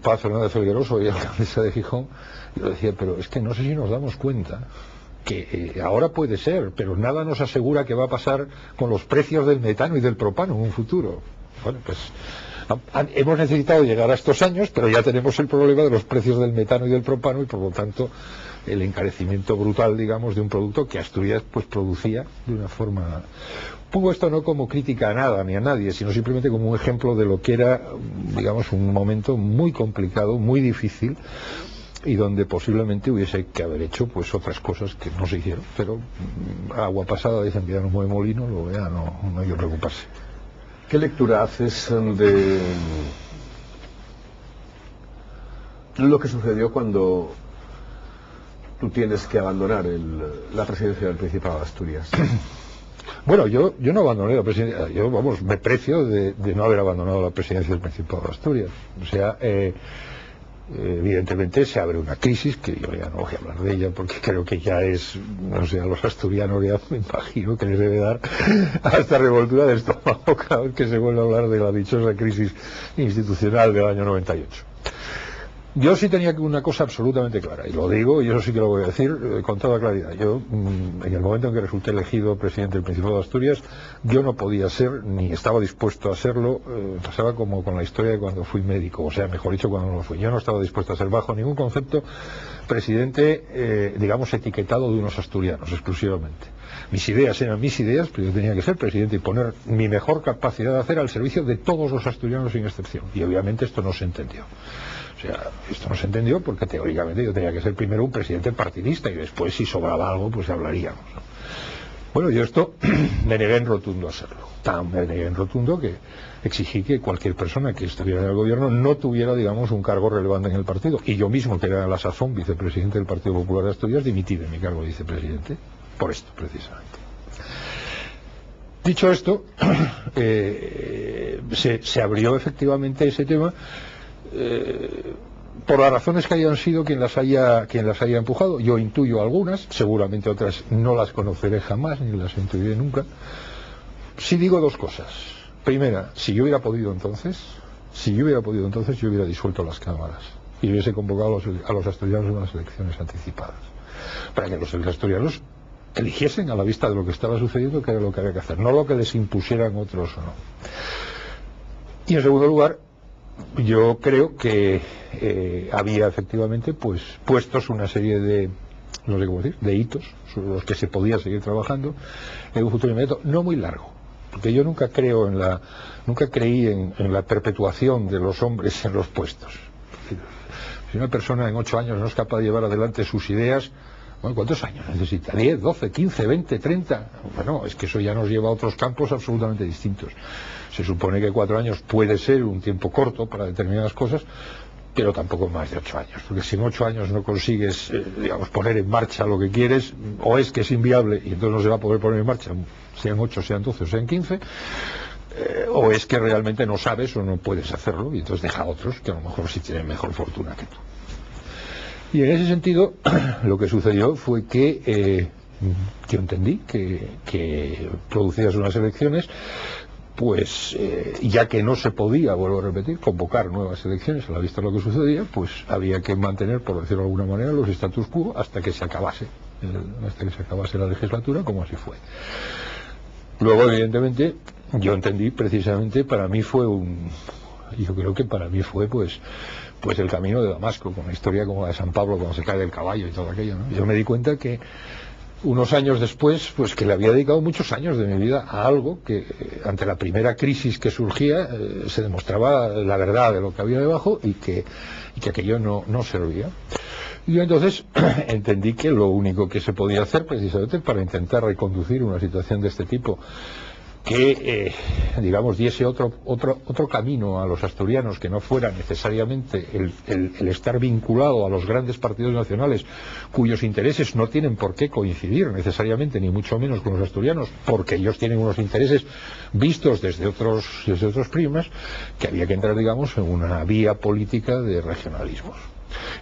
Paz Fernández Felgueroso y alcaldesa de Gijón, y yo decía, pero es que no sé si nos damos cuenta que ahora puede ser, pero nada nos asegura que va a pasar con los precios del metano y del propano en un futuro. Bueno, pues hemos necesitado llegar a estos años, pero ya tenemos el problema de los precios del metano y del propano y por lo tanto el encarecimiento brutal, digamos, de un producto que Asturias pues producía de una forma. Pongo esto no como crítica a nada ni a nadie, sino simplemente como un ejemplo de lo que era, digamos, un momento muy complicado, muy difícil, y donde posiblemente hubiese que haber hecho pues otras cosas que no se hicieron, pero agua pasada, dicen que ya no mueve molino, luego ya no hay que preocuparse. ¿Qué lectura haces de lo que sucedió cuando tú tienes que abandonar la presidencia del Principado de Asturias? Bueno, yo no abandoné la presidencia, yo, vamos, me precio de no haber abandonado la presidencia del Principado de Asturias. O sea, evidentemente se abre una crisis, que yo ya no voy a hablar de ella porque creo que ya es, no sé, a los asturianos ya me imagino que les debe dar hasta revoltura de estómago cada vez que se vuelve a hablar de la dichosa crisis institucional del año 98. Yo sí tenía una cosa absolutamente clara, y lo digo, y eso sí que lo voy a decir con toda claridad. Yo, en el momento en que resulté elegido presidente del Principado de Asturias, yo no podía ser, ni estaba dispuesto a serlo, pasaba como con la historia de cuando fui médico, o sea, mejor dicho, cuando no lo fui. Yo no estaba dispuesto a ser bajo ningún concepto presidente, digamos, etiquetado de unos asturianos exclusivamente. Mis ideas eran mis ideas, pero yo tenía que ser presidente y poner mi mejor capacidad de hacer al servicio de todos los asturianos sin excepción. Y obviamente esto no se entendió. O sea, esto no se entendió porque teóricamente yo tenía que ser primero un presidente partidista y después, si sobraba algo, pues hablaríamos, ¿no? Bueno, yo esto me negué en rotundo a hacerlo. Tan me negué en rotundo que exigí que cualquier persona que estuviera en el gobierno no tuviera, digamos, un cargo relevante en el partido. Y yo mismo, que era a la sazón vicepresidente del Partido Popular de Asturias, dimití de mi cargo de vicepresidente. Por esto, precisamente. Dicho esto, se abrió efectivamente ese tema. Por las razones que hayan sido quien las haya empujado. Yo intuyo algunas, seguramente otras no las conoceré jamás ni las intuiré nunca. Sí digo dos cosas. Primera, si yo hubiera podido entonces, yo hubiera disuelto las cámaras y hubiese convocado a los asturianos a unas elecciones anticipadas, para que los asturianos eligiesen a la vista de lo que estaba sucediendo que era lo que había que hacer, no lo que les impusieran otros o no. Y en segundo lugar, yo creo que había efectivamente pues puestos una serie de, no sé cómo decir, de hitos sobre los que se podía seguir trabajando en un futuro inmediato, no muy largo, porque yo nunca creí en la perpetuación de los hombres en los puestos. Si una persona en 8 años no es capaz de llevar adelante sus ideas, bueno, ¿cuántos años necesita? ¿10, 12, 15, 20, 30? Bueno, es que eso ya nos lleva a otros campos absolutamente distintos. Se supone que 4 años puede ser un tiempo corto para determinadas cosas, pero tampoco más de 8 años, porque si en 8 años no consigues, digamos, poner en marcha lo que quieres, o es que es inviable y entonces no se va a poder poner en marcha, sean 8, sean 12 o sean 15, o es que realmente no sabes o no puedes hacerlo, y entonces deja a otros que a lo mejor sí tienen mejor fortuna que tú. Y en ese sentido, lo que sucedió fue que yo entendí que producidas unas elecciones, pues ya que no se podía, vuelvo a repetir, convocar nuevas elecciones a la vista de lo que sucedía, pues había que mantener, por decirlo de alguna manera, los status quo hasta que se acabase la legislatura, como así fue. Luego, evidentemente, yo entendí precisamente, yo creo que para mí fue pues el camino de Damasco, con una historia como la de San Pablo cuando se cae del caballo y todo aquello, ¿no? Yo me di cuenta que unos años después, pues que le había dedicado muchos años de mi vida a algo que ante la primera crisis que surgía se demostraba la verdad de lo que había debajo y que aquello no servía. Y yo entonces entendí que lo único que se podía hacer precisamente para intentar reconducir una situación de este tipo, que digamos diese otro camino a los asturianos, que no fuera necesariamente el estar vinculado a los grandes partidos nacionales cuyos intereses no tienen por qué coincidir necesariamente, ni mucho menos con los asturianos, porque ellos tienen unos intereses vistos desde otros prismas, que había que entrar, digamos, en una vía política de regionalismos.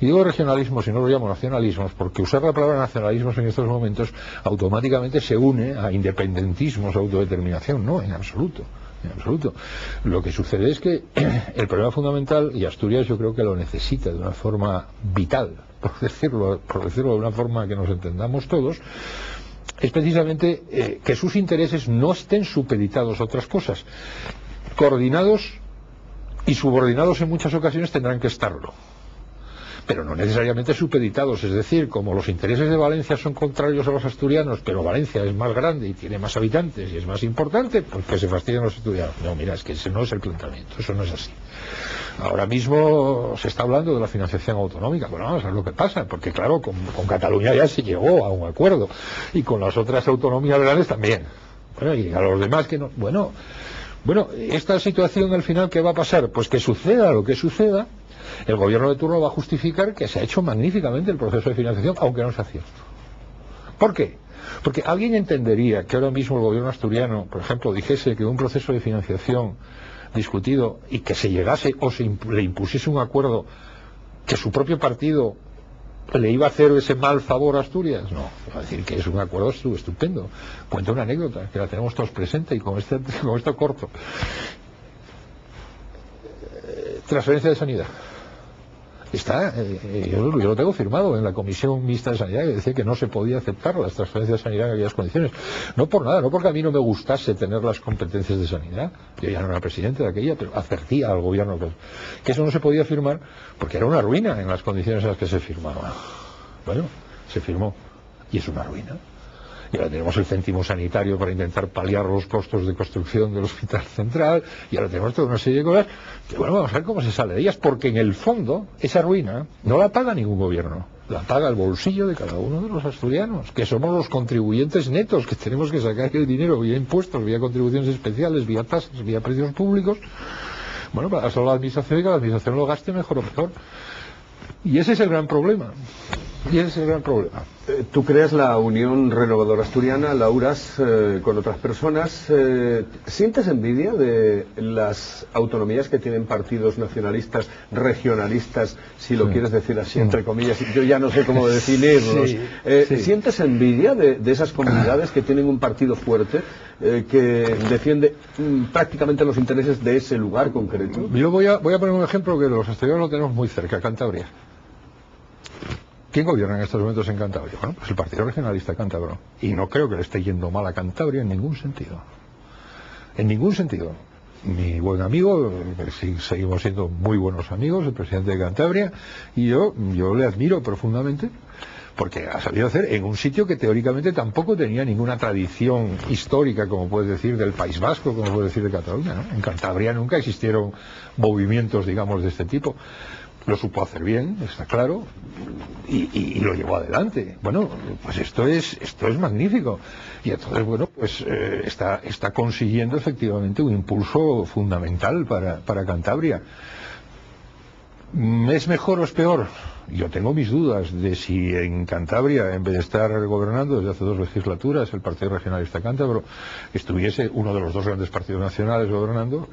Y digo regionalismos y no lo llamo nacionalismos porque usar la palabra nacionalismos en estos momentos automáticamente se une a independentismos, a autodeterminación. No, en absoluto. Lo que sucede es que el problema fundamental, y Asturias yo creo que lo necesita de una forma vital, por decirlo de una forma que nos entendamos todos, es precisamente que sus intereses no estén supeditados a otras cosas. Coordinados y subordinados en muchas ocasiones tendrán que estarlo, pero no necesariamente supeditados, es decir, como los intereses de Valencia son contrarios a los asturianos, pero Valencia es más grande y tiene más habitantes y es más importante, pues que se fastidien los asturianos. No, mira, es que ese no es el planteamiento, eso no es así. Ahora mismo se está hablando de la financiación autonómica. Bueno, vamos a ver lo que pasa, porque claro, con Cataluña ya se llegó a un acuerdo, y con las otras autonomías grandes también. Bueno, y a los demás que no. Bueno, esta situación al final, ¿qué va a pasar? Pues que suceda lo que suceda, el gobierno de turno va a justificar que se ha hecho magníficamente el proceso de financiación, aunque no sea cierto. ¿Por qué? Porque alguien entendería que ahora mismo el gobierno asturiano, por ejemplo, dijese que un proceso de financiación discutido y que se llegase o le impusiese un acuerdo que su propio partido le iba a hacer ese mal favor a Asturias. No, va a decir que es un acuerdo estupendo. Cuento una anécdota que la tenemos todos presente y con esto corto. Transferencia de sanidad. yo lo tengo firmado en la Comisión Mixta de Sanidad, que decía que no se podía aceptar las transferencias de sanidad en aquellas condiciones. No por nada, no porque a mí no me gustase tener las competencias de sanidad. Yo ya no era presidente de aquella, pero advertía al gobierno que eso no se podía firmar porque era una ruina en las condiciones en las que se firmaba. Bueno, se firmó y es una ruina. Y ahora tenemos el céntimo sanitario para intentar paliar los costos de construcción del hospital central, y ahora tenemos toda una serie de cosas que, bueno, vamos a ver cómo se sale de ellas, porque en el fondo esa ruina no la paga ningún gobierno, la paga el bolsillo de cada uno de los asturianos, que somos los contribuyentes netos, que tenemos que sacar el dinero vía impuestos, vía contribuciones especiales, vía tasas, vía precios públicos, bueno, para solo la administración, y que la administración lo gaste mejor o peor. Y ese es el gran problema. Tú creas la Unión Renovadora Asturiana, la URAS, con otras personas. ¿Sientes envidia de las autonomías que tienen partidos nacionalistas, regionalistas, si lo quieres decir así, entre comillas? Yo ya no sé cómo definirlos. ¿Sientes envidia de esas comunidades que tienen un partido fuerte, que defiende prácticamente los intereses de ese lugar concreto? Yo voy a poner un ejemplo que los asturianos lo tenemos muy cerca, Cantabria. ¿Quién gobierna en estos momentos en Cantabria? Bueno, pues el Partido Regionalista Cántabro. Y no creo que le esté yendo mal a Cantabria en ningún sentido. En ningún sentido. Mi buen amigo, seguimos siendo muy buenos amigos, el presidente de Cantabria, y yo le admiro profundamente, porque ha sabido hacer en un sitio que teóricamente tampoco tenía ninguna tradición histórica, como puedes decir, del País Vasco, como puedes decir de Cataluña, ¿no? En Cantabria nunca existieron movimientos, digamos, de este tipo. Lo supo hacer bien, está claro, y lo llevó adelante. Bueno, pues esto es magnífico. Y entonces, bueno, pues está consiguiendo efectivamente un impulso fundamental para Cantabria. ¿Es mejor o es peor? Yo tengo mis dudas de si en Cantabria, en vez de estar gobernando desde hace 2 legislaturas el Partido Regionalista Cántabro, estuviese uno de los 2 grandes partidos nacionales gobernando,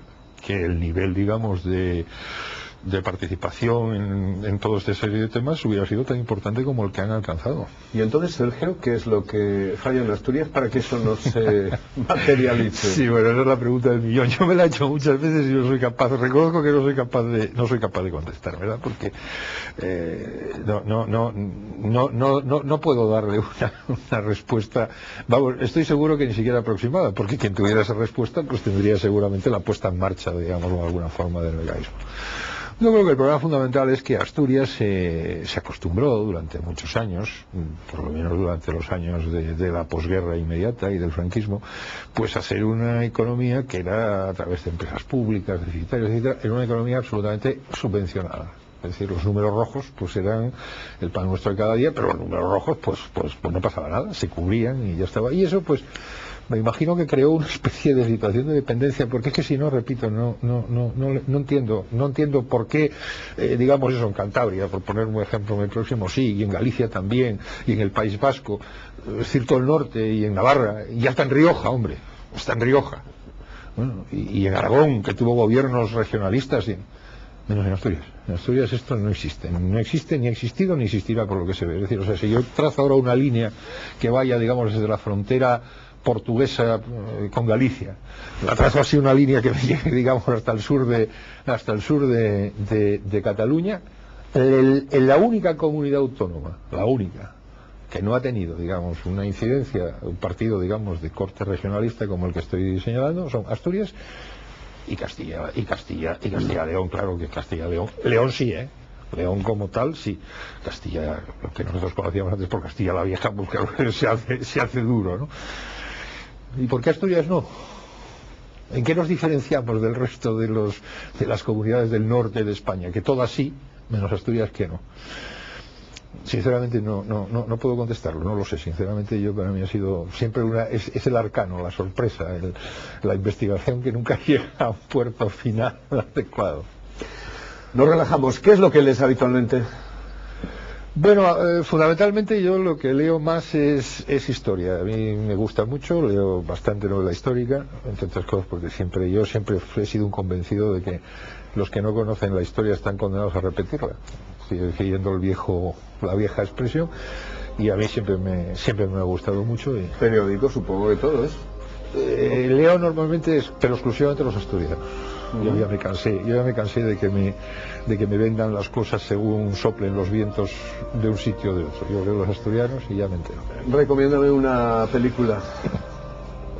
que el nivel, digamos, de participación en toda esta serie de temas hubiera sido tan importante como el que han alcanzado. Y entonces, Sergio, ¿qué es lo que falla en Asturias para que eso no se materialice? Sí, bueno, esa es la pregunta del millón. Yo me la he hecho muchas veces y no soy capaz, reconozco que no soy capaz de contestar, ¿verdad? Porque no puedo darle una respuesta. Vamos, estoy seguro que ni siquiera aproximada, porque quien tuviera esa respuesta pues tendría seguramente la puesta en marcha, digamos, de alguna forma del mecanismo. Yo creo que el problema fundamental es que Asturias se acostumbró durante muchos años, por lo menos durante los años de la posguerra inmediata y del franquismo, pues a hacer una economía que era a través de empresas públicas, deficitarias, etcétera, era una economía absolutamente subvencionada. Es decir, los números rojos pues eran el pan nuestro de cada día, pero los números rojos pues no pasaba nada, se cubrían y ya estaba. Y eso pues me imagino que creó una especie de situación de dependencia, porque es que si no, repito, no entiendo por qué, digamos eso, en Cantabria, por poner un ejemplo muy próximo, sí, y en Galicia también, y en el País Vasco, es decir, todo el norte, y en Navarra, y hasta en Rioja, hombre, está en Rioja, bueno, y en Aragón, que tuvo gobiernos regionalistas, menos en Asturias. En Asturias esto no existe, ni ha existido ni existirá por lo que se ve. Es decir, o sea, si yo trazo ahora una línea que vaya, digamos, desde la frontera portuguesa con Galicia, la trazo así una línea que me llegue, digamos, hasta el sur de Cataluña, la única comunidad autónoma, la única que no ha tenido, digamos, una incidencia, un partido, digamos, de corte regionalista como el que estoy señalando, son Asturias y Castilla León. Claro que Castilla León sí, León como tal, sí. Castilla, lo que nosotros conocíamos antes por Castilla la Vieja, pues claro, se hace duro, ¿no? ¿Y por qué Asturias no? ¿En qué nos diferenciamos del resto de las comunidades del norte de España? Que todas sí, menos Asturias que no. Sinceramente no puedo contestarlo, no lo sé. Sinceramente para mí ha sido siempre es el arcano, la sorpresa, la investigación que nunca llega a un puerto final adecuado. Nos relajamos. ¿Qué es lo que lees habitualmente? Bueno, fundamentalmente yo lo que leo más es historia. A mí me gusta mucho, leo bastante novela histórica, entre otras cosas porque yo siempre he sido un convencido de que los que no conocen la historia están condenados a repetirla. Estoy siguiendo la vieja expresión, y a mí siempre me ha gustado mucho. Periódico, supongo que todo es. Leo normalmente, pero exclusivamente los asturianos. Yo ya me cansé de que me vendan las cosas según soplen los vientos de un sitio o de otro. Yo veo los asturianos y ya me entero. Recomiéndame una película.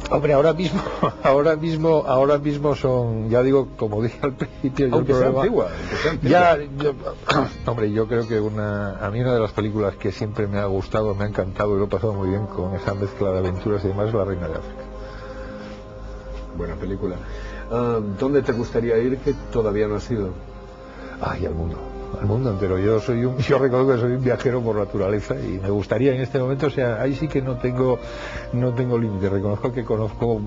Hombre, ahora mismo son, ya digo, como dije al principio del programa, antigua. Hombre, yo creo que a mí una de las películas que siempre me ha gustado, me ha encantado y lo he pasado muy bien con esa mezcla de aventuras y demás, es La Reina de África. Buena película. ¿Dónde te gustaría ir que todavía no has ido? Ay, al mundo entero. Yo reconozco que soy un viajero por naturaleza y me gustaría en este momento, o sea, ahí sí que no tengo límite. Reconozco que conozco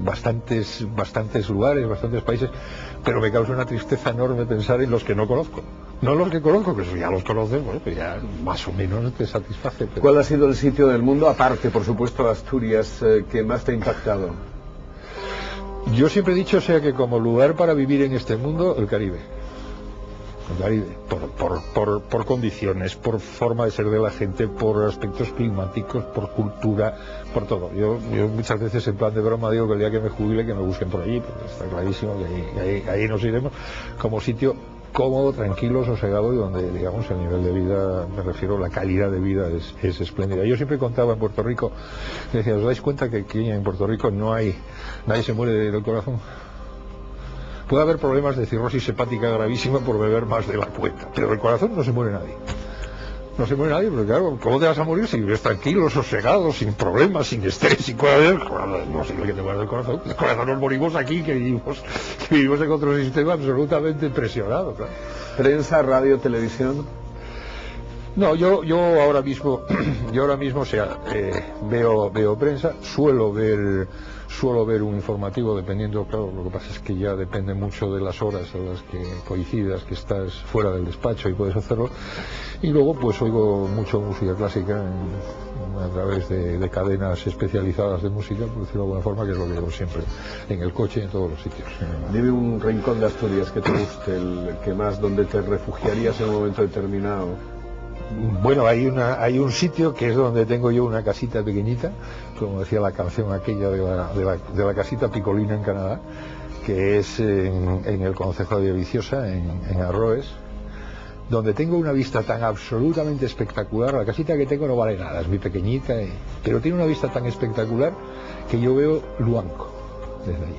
bastantes lugares, bastantes países, pero me causa una tristeza enorme pensar en los que no conozco. No los que conozco, que ya los conoces, bueno, pues ya más o menos te satisface. Pero... ¿Cuál ha sido el sitio del mundo, aparte, por supuesto, de Asturias, que más te ha impactado? Yo siempre he dicho, o sea, que como lugar para vivir en este mundo, el Caribe, por condiciones, por forma de ser de la gente, por aspectos climáticos, por cultura, por todo. Yo muchas veces en plan de broma digo que el día que me jubile que me busquen por allí, porque está clarísimo que ahí nos iremos como sitio cómodo, tranquilo, sosegado y donde, digamos, el nivel de vida, me refiero, la calidad de vida es espléndida. Yo siempre contaba en Puerto Rico, decía, ¿os dais cuenta que aquí en Puerto Rico nadie se muere del corazón? Puede haber problemas de cirrosis hepática gravísima por beber más de la cuenta, pero del corazón no se muere nadie. No se muere nadie, porque claro, ¿cómo te vas a morir si vives tranquilo, sosegado, sin problemas, sin estrés, sin cosas? No sé lo que te muere del corazón. El corazón nos morimos aquí, que vivimos en otro sistema absolutamente presionado, claro. ¿Prensa, radio, televisión? No, yo ahora mismo, o sea, veo prensa, suelo ver un informativo, dependiendo, claro, lo que pasa es que ya depende mucho de las horas a las que coincidas, que estás fuera del despacho y puedes hacerlo, y luego pues oigo mucho música clásica a través de cadenas especializadas de música, por decirlo de alguna forma, que es lo que llevo siempre, en el coche y en todos los sitios. Dime un rincón de Asturias que te guste, el que más, donde te refugiarías en un momento determinado. Bueno, hay un sitio que es donde tengo yo una casita pequeñita, como decía la canción aquella de la casita picolina en Canadá, que es en el concejo de Villaviciosa, en Arroes, donde tengo una vista tan absolutamente espectacular. La casita que tengo no vale nada, es muy pequeñita, pero tiene una vista tan espectacular que yo veo Luanco desde allí.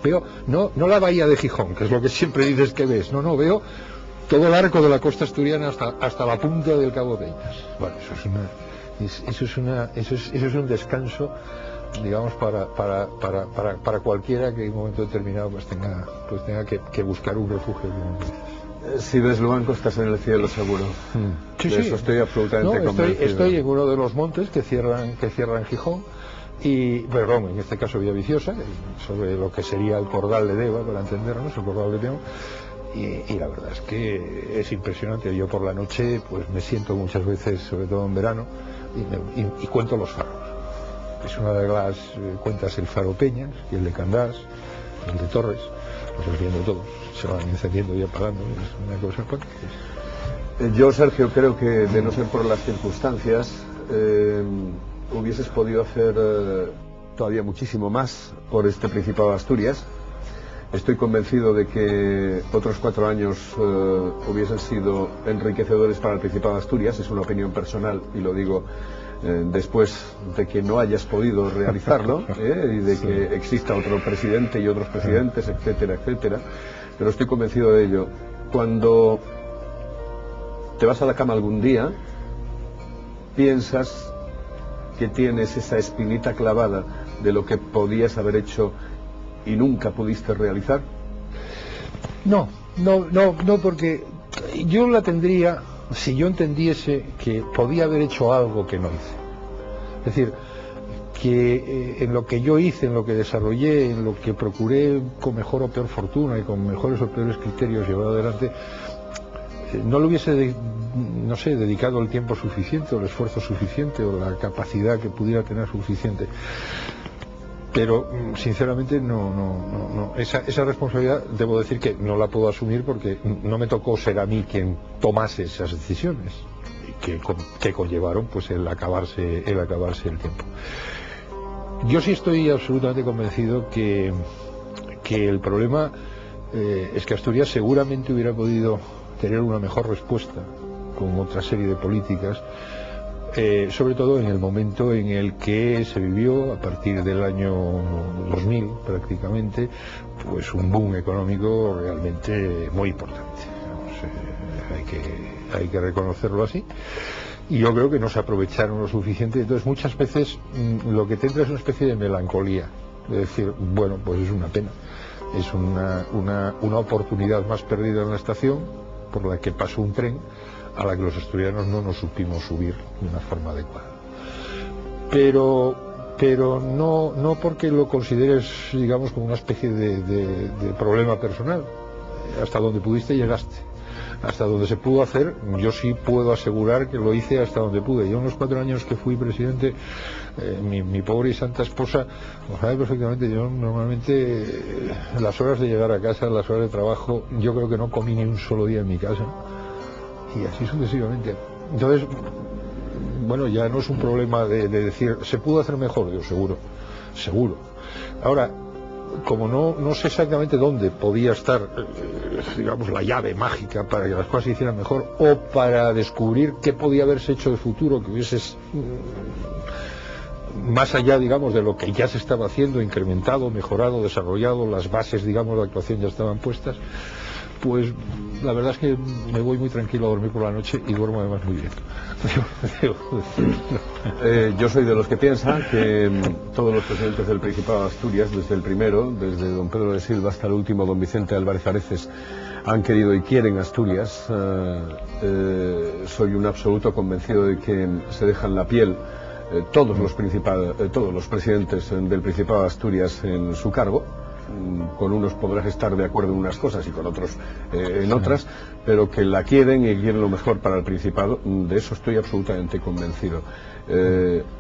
Veo no la bahía de Gijón, que es lo que siempre dices que ves, no, veo todo el arco de la costa asturiana hasta la punta del Cabo Peñas. Bueno, eso es un descanso, digamos, para cualquiera que en un momento determinado pues tenga que buscar un refugio. Si ves Luanco estás en el cielo seguro. Sí, de eso estoy absolutamente convencido. Estoy en uno de los montes que cierran Gijón, perdón, en este caso Villaviciosa, sobre lo que sería el Cordal de Deva, para entendernos, el Cordal de Deva. Y la verdad es que es impresionante. Yo por la noche pues me siento muchas veces, sobre todo en verano, y cuento los faros. Es una de las cuentas el faro Peñas y el de Candás, el de Torres, los enciendo todos, se van encendiendo y apagando, es una cosa pues. Yo, Sergio, creo que de no ser por las circunstancias hubieses podido hacer todavía muchísimo más por este Principado de Asturias. Estoy convencido de que otros 4 años hubiesen sido enriquecedores para el Principado de Asturias. Es una opinión personal y lo digo después de que no hayas podido realizarlo y de que exista otro presidente y otros presidentes, etcétera, etcétera. Pero estoy convencido de ello. Cuando te vas a la cama algún día, piensas que tienes esa espinita clavada de lo que podías haber hecho y nunca pudiste realizar. No, porque yo la tendría si yo entendiese que podía haber hecho algo que no hice. Es decir, que en lo que yo hice, en lo que desarrollé, en lo que procuré con mejor o peor fortuna y con mejores o peores criterios llevar adelante, no le hubiese dedicado el tiempo suficiente o el esfuerzo suficiente o la capacidad que pudiera tener suficiente. Pero sinceramente no. Esa responsabilidad debo decir que no la puedo asumir porque no me tocó ser a mí quien tomase esas decisiones que conllevaron pues el acabarse el tiempo. Yo sí estoy absolutamente convencido que el problema es que Asturias seguramente hubiera podido tener una mejor respuesta con otra serie de políticas, sobre todo en el momento en el que se vivió, a partir del año 2000 prácticamente, pues un boom económico realmente muy importante. Hay que reconocerlo así. Y yo creo que no se aprovecharon lo suficiente. Entonces muchas veces lo que te entra es una especie de melancolía, de decir, bueno, pues es una pena, es una oportunidad más perdida en la estación, por la que pasó un tren a la que los asturianos no nos supimos subir de una forma adecuada. Pero no porque lo consideres, digamos, como una especie de problema personal. Hasta donde pudiste llegaste. Hasta donde se pudo hacer, yo sí puedo asegurar que lo hice hasta donde pude. Yo en los 4 años que fui presidente, mi pobre y santa esposa lo sabe perfectamente. Yo normalmente las horas de llegar a casa, las horas de trabajo, yo creo que no comí ni un solo día en mi casa, y así sucesivamente. Entonces, bueno, ya no es un problema de decir, ¿se pudo hacer mejor? Yo seguro. Ahora, como no sé exactamente dónde podía estar, digamos, la llave mágica para que las cosas se hicieran mejor, o para descubrir qué podía haberse hecho de futuro, que hubiese más allá, digamos, de lo que ya se estaba haciendo, incrementado, mejorado, desarrollado, las bases, digamos, de actuación ya estaban puestas, pues la verdad es que me voy muy tranquilo a dormir por la noche y duermo además muy bien. Yo soy de los que piensan que todos los presidentes del Principado de Asturias, desde el primero, desde don Pedro de Silva hasta el último, don Vicente Álvarez Areces, han querido y quieren Asturias. Soy un absoluto convencido de que se dejan la piel todos los presidentes del Principado de Asturias en su cargo. Con unos podrás estar de acuerdo en unas cosas y con otros en otras, pero que la quieren y quieren lo mejor para el Principado, de eso estoy absolutamente convencido.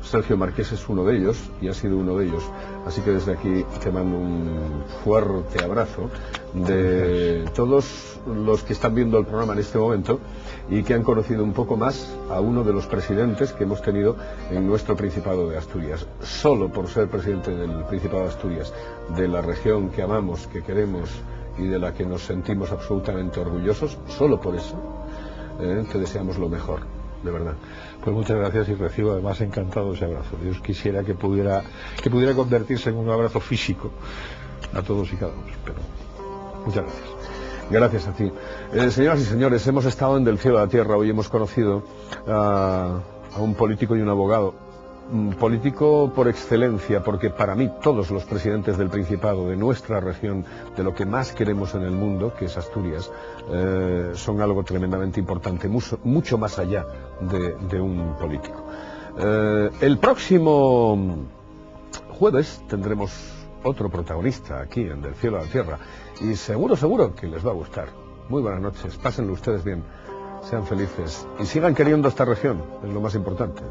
Sergio Marqués es uno de ellos y ha sido uno de ellos, así que desde aquí te mando un fuerte abrazo de todos los que están viendo el programa en este momento y que han conocido un poco más a uno de los presidentes que hemos tenido en nuestro Principado de Asturias. Solo por ser presidente del Principado de Asturias, de la región que amamos, que queremos y de la que nos sentimos absolutamente orgullosos, solo por eso te deseamos lo mejor, de verdad. Pues muchas gracias, y recibo además encantado ese abrazo. Dios quisiera que pudiera convertirse en un abrazo físico a todos y cada uno, pero muchas gracias. Gracias a ti. Señoras y señores, hemos estado en Del Cielo a la Tierra. Hoy hemos conocido a un político y un abogado. Político por excelencia, porque para mí todos los presidentes del Principado, de nuestra región, de lo que más queremos en el mundo, que es Asturias, son algo tremendamente importante, mucho más allá de un político. El próximo jueves tendremos otro protagonista aquí en Del Cielo a la Tierra, y seguro que les va a gustar. Muy buenas noches, pásenlo ustedes bien, sean felices y sigan queriendo esta región, es lo más importante.